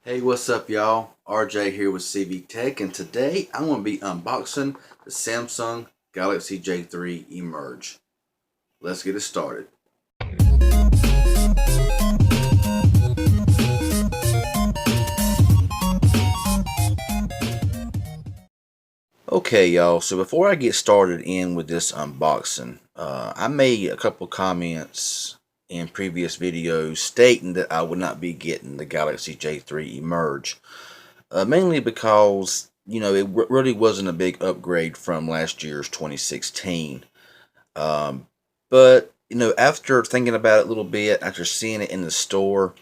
Hey, what's up, y'all? RJ here with CV Tech, and today I'm going to be unboxing the Samsung Galaxy J3 Emerge. Let's get it started. Okay, y'all, so before I get started in with this unboxing, I made a couple comments in previous videos stating that I would not be getting the Galaxy J3 Emerge. Mainly because, it really wasn't a big upgrade from last year's 2016. But, after thinking about it a little bit, after seeing it in the store,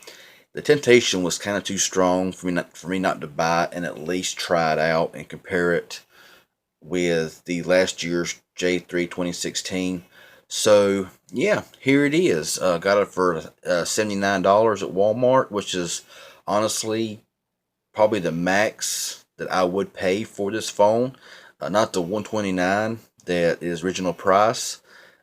the temptation was kind of too strong for me not to buy it and at least try it out and compare it with the last year's J3 2016. So, yeah, here it is. Got it for $79 at Walmart, which is honestly probably the max that I would pay for this phone. Not the 129 that is original price,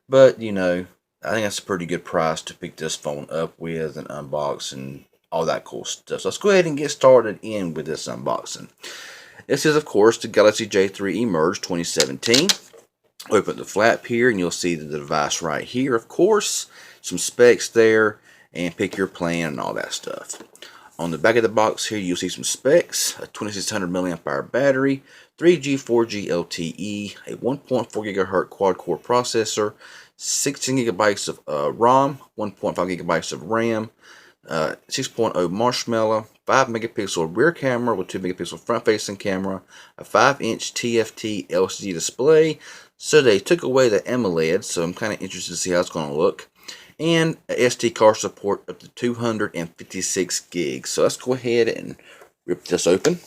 but I think that's a pretty good price to pick this phone up with and unbox and all that cool stuff. So let's go ahead and get started in with this unboxing. This is, of course, the Galaxy J3 Emerge 2017. Open the flap here and you'll see the device right here, of course, some specs there, and pick your plan and all that stuff. On the back of the box here, you'll see some specs: a 2600 milliamp hour battery, 3G, 4G LTE, a 1.4 gigahertz quad-core processor, 16 gigabytes of ROM, 1.5 gigabytes of RAM, 6.0 Marshmallow, 5 megapixel rear camera with 2 megapixel front-facing camera, a 5-inch TFT LCD display. So they took away the AMOLED, so I'm kind of interested to see how it's going to look. And a SD card support up to 256 gigs. So let's go ahead and rip this open.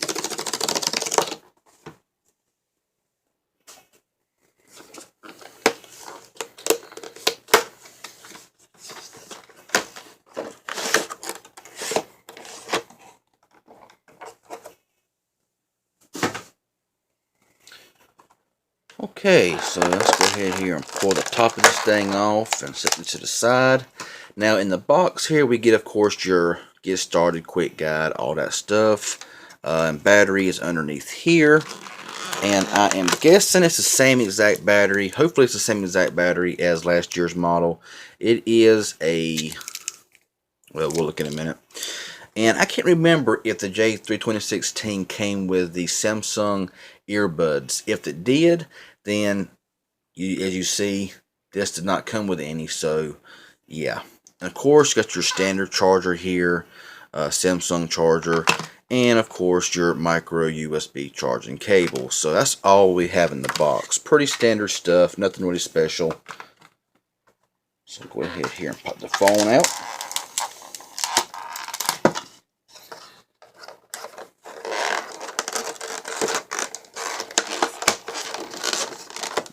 Okay, so let's go ahead here and pull the top of this thing off and set it to the side. Now in the box here we get, of course, your get started quick guide, all that stuff. And battery is underneath here. And I am guessing it's the same exact battery. Hopefully it's the same exact battery as last year's model. It is a, well, we'll look in a minute. And I can't remember if the J3 2016 came with the Samsung earbuds. If it did, then as you see, this did not come with any. So yeah, and of course you got your standard charger here, Samsung charger, and of course your micro USB charging cable. So that's all we have in the box. Pretty standard stuff, nothing really special. So go ahead here and pop the phone out.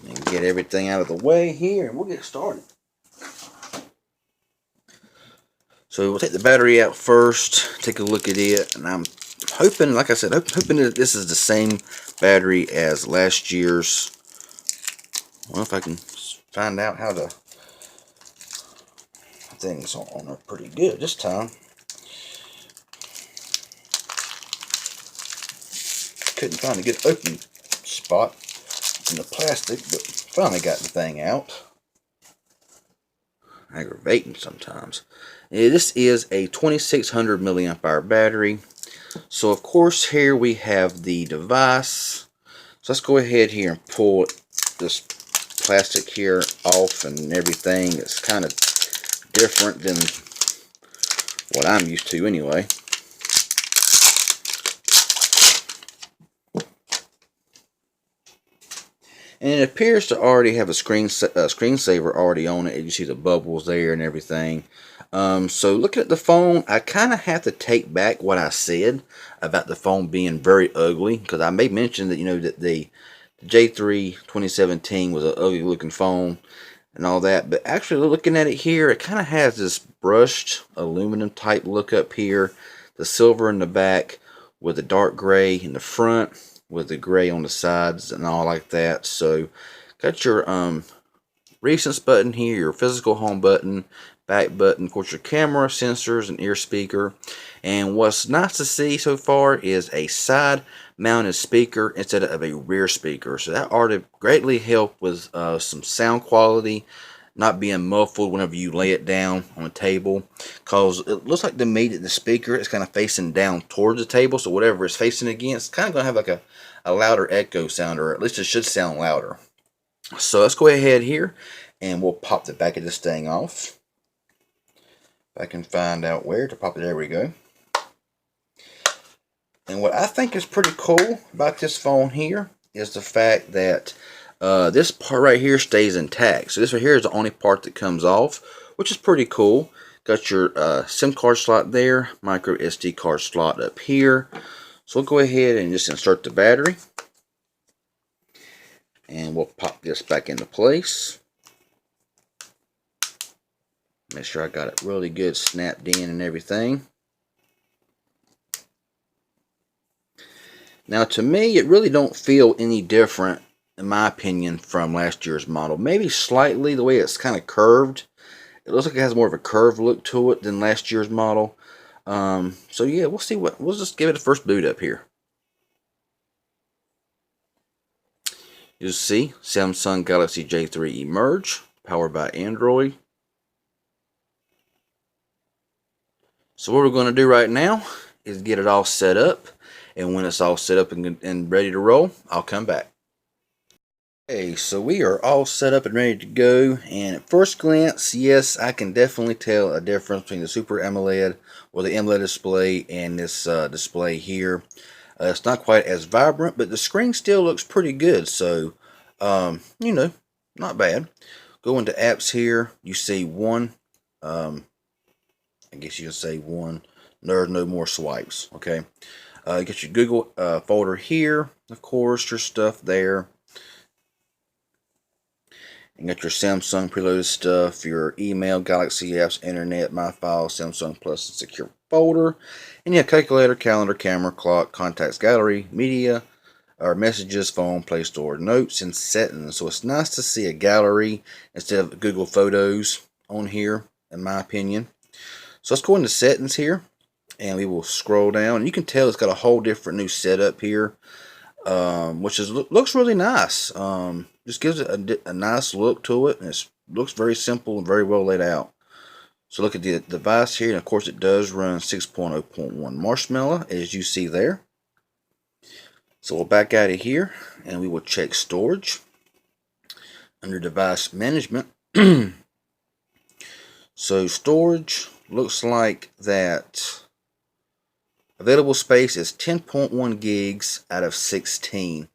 And get everything out of the way here, and we'll get started. So we'll take the battery out first, take a look at it, and I'm hoping, like I said, hoping that this is the same battery as last year's. I don't know if I can find out how the things on are pretty good this time. Couldn't find a good opening spot in the plastic, but finally got the thing out. Aggravating sometimes. This is a 2600 milliamp hour battery. So of course here we have the device. So let's go ahead here and pull this plastic here off and everything. It's kind of different than what I'm used to anyway. And it appears to already have a screensaver already on it. You see the bubbles there and everything. So looking at the phone, I kind of have to take back what I said about the phone being very ugly, because I may mention that that the J3 2017 was an ugly looking phone and all that, but actually looking at it here, it kind of has this brushed aluminum type look up here, the silver in the back with the dark gray in the front, with the gray on the sides and all like that. So got your recents button here, your physical home button, back button, of course your camera, sensors, and ear speaker. And what's nice to see so far is a side mounted speaker instead of a rear speaker. So that ought to greatly help with some sound quality, not being muffled whenever you lay it down on a table, because it looks like to me that the speaker is kind of facing down towards the table, so whatever it's facing against, it's kind of going to have like a louder echo sound, or at least it should sound louder. So let's go ahead here and we'll pop the back of this thing off. If I can find out where to pop it, there we go. And what I think is pretty cool about this phone here is the fact that this part right here stays intact. So this right here is the only part that comes off, which is pretty cool. Got your SIM card slot there, micro SD card slot up here. So we'll go ahead and just insert the battery. And we'll pop this back into place. Make sure I got it really good snapped in and everything. Now to me, it really don't feel any different, in my opinion, from last year's model. Maybe slightly the way it's kind of curved. It looks like it has more of a curved look to it than last year's model. So yeah, we'll see we'll just give it a first boot up here. You'll see Samsung Galaxy J3 Emerge, powered by Android. So what we're going to do right now is get it all set up. And when it's all set up and ready to roll, I'll come back. Okay, so we are all set up and ready to go. And at first glance, yes, I can definitely tell a difference between the Super AMOLED or the AMOLED display and this display here. It's not quite as vibrant, but the screen still looks pretty good. So, you know, not bad. Go into apps here. You see one. I guess you can say one. There's no more swipes. Okay. You get your Google folder here. Of course, your stuff there. You got your Samsung preloaded stuff, your email, Galaxy apps, internet, my files, Samsung Plus, and secure folder. And you have calculator, calendar, camera, clock, contacts, gallery, media, or messages, phone, Play Store, notes, and settings. So it's nice to see a gallery instead of Google Photos on here, in my opinion. So let's go into settings here, and we will scroll down. You can tell it's got a whole different new setup here, which looks really nice. Just gives it a nice look to it, and it looks very simple and very well laid out. So look at the device here, and of course it does run 6.0.1 Marshmallow, as you see there. So we'll back out of here, and we will check storage under device management. So storage looks like that available space is 10.1 gigs out of 16.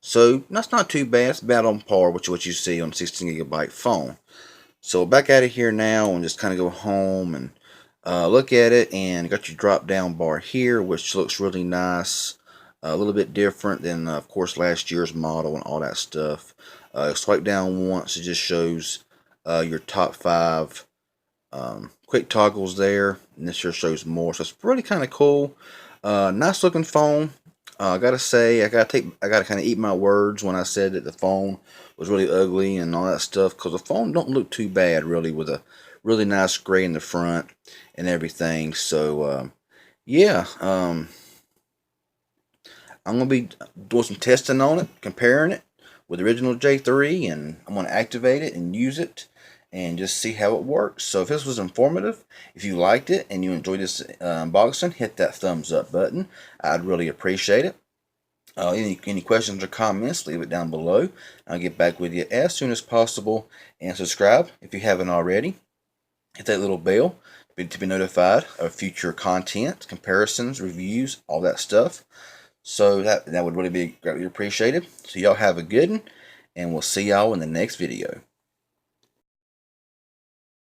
So that's not too bad. It's about on par with what you see on a 16 gigabyte phone. So back out of here now and just kind of go home and look at it, and got your drop down bar here, which looks really nice. A little bit different than of course last year's model and all that stuff. Swipe down once, it just shows your top 5 quick toggles there, and this here shows more. So it's really kind of cool. Nice looking phone. I gotta say, I gotta kind of eat my words when I said that the phone was really ugly and all that stuff, because the phone don't look too bad really, with a really nice gray in the front and everything. So yeah, I'm gonna be doing some testing on it, comparing it with the original J3, and I'm gonna activate it and use it and just see how it works. So if this was informative, if you liked it and you enjoyed this unboxing, hit that thumbs up button. I'd really appreciate it. Any questions or comments, leave it down below. I'll get back with you as soon as possible. And subscribe if you haven't already. Hit that little bell to be notified of future content, comparisons, reviews, all that stuff. So that would really be greatly appreciated. So y'all have a good one, and we'll see y'all in the next video.